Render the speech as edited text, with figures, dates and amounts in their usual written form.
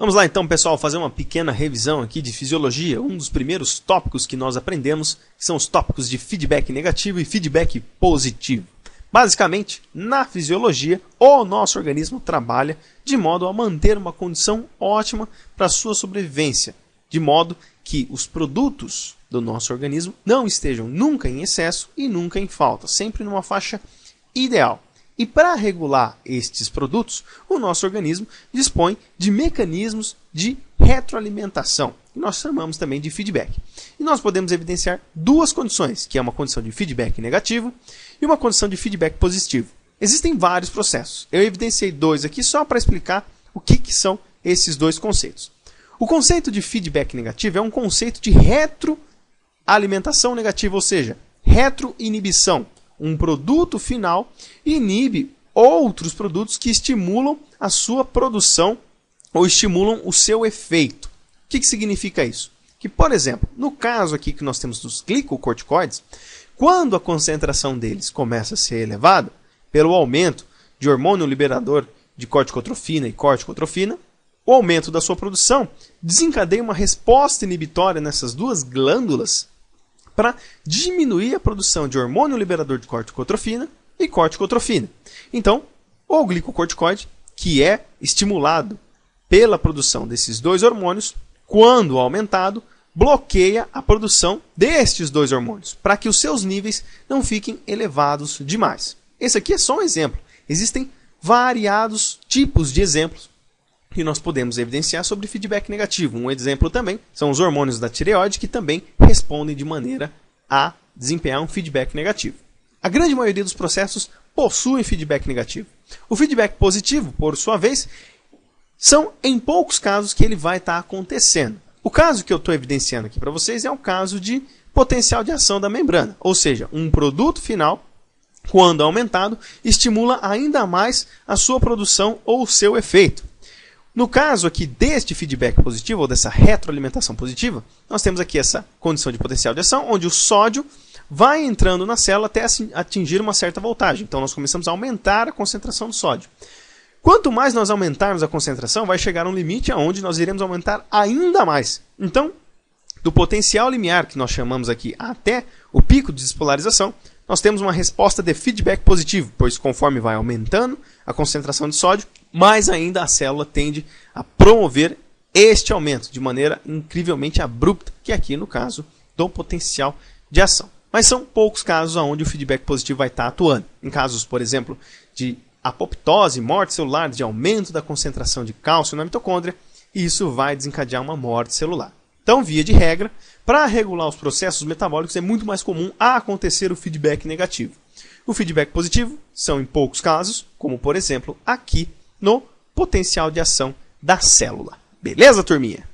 Vamos lá então, pessoal, fazer uma pequena revisão aqui de fisiologia. Um dos primeiros tópicos que nós aprendemos são os tópicos de feedback negativo e feedback positivo. Basicamente, na fisiologia, o nosso organismo trabalha de modo a manter uma condição ótima para a sua sobrevivência, de modo que os produtos do nosso organismo não estejam nunca em excesso e nunca em falta, sempre numa faixa ideal. E para regular estes produtos, o nosso organismo dispõe de mecanismos de retroalimentação, que nós chamamos também de feedback. E nós podemos evidenciar duas condições, que é uma condição de feedback negativo e uma condição de feedback positivo. Existem vários processos. Eu evidenciei dois aqui só para explicar o que são esses dois conceitos. O conceito de feedback negativo é um conceito de retroalimentação negativa, ou seja, retroinibição. Um produto final inibe outros produtos que estimulam a sua produção ou estimulam o seu efeito. O que significa isso? Que, por exemplo, no caso aqui que nós temos dos glicocorticoides, quando a concentração deles começa a ser elevada, pelo aumento de hormônio liberador de corticotrofina e corticotrofina, o aumento da sua produção desencadeia uma resposta inibitória nessas duas glândulas para diminuir a produção de hormônio liberador de corticotrofina e corticotrofina. Então, o glicocorticoide, que é estimulado pela produção desses dois hormônios, quando aumentado, bloqueia a produção destes dois hormônios, para que os seus níveis não fiquem elevados demais. Esse aqui é só um exemplo. Existem variados tipos de exemplos que nós podemos evidenciar sobre feedback negativo. Um exemplo também são os hormônios da tireoide, que também respondem de maneira a desempenhar um feedback negativo. A grande maioria dos processos possuem feedback negativo. O feedback positivo, por sua vez, são em poucos casos que ele vai estar acontecendo. O caso que eu estou evidenciando aqui para vocês é o caso de potencial de ação da membrana, ou seja, um produto final, quando aumentado, estimula ainda mais a sua produção ou o seu efeito. No caso aqui deste feedback positivo, ou dessa retroalimentação positiva, nós temos aqui essa condição de potencial de ação, onde o sódio vai entrando na célula até atingir uma certa voltagem. Então nós começamos a aumentar a concentração do sódio. Quanto mais nós aumentarmos a concentração, vai chegar um limite onde nós iremos aumentar ainda mais. Então, do potencial limiar, que nós chamamos aqui, até o pico de despolarização, nós temos uma resposta de feedback positivo, pois conforme vai aumentando a concentração de sódio, mais ainda a célula tende a promover este aumento de maneira incrivelmente abrupta, que é aqui no caso do potencial de ação. Mas são poucos casos onde o feedback positivo vai estar atuando. Em casos, por exemplo, de apoptose, morte celular, de aumento da concentração de cálcio na mitocôndria, isso vai desencadear uma morte celular. Então, via de regra, para regular os processos metabólicos é muito mais comum acontecer o feedback negativo. O feedback positivo são em poucos casos, como por exemplo aqui no potencial de ação da célula. Beleza, turminha?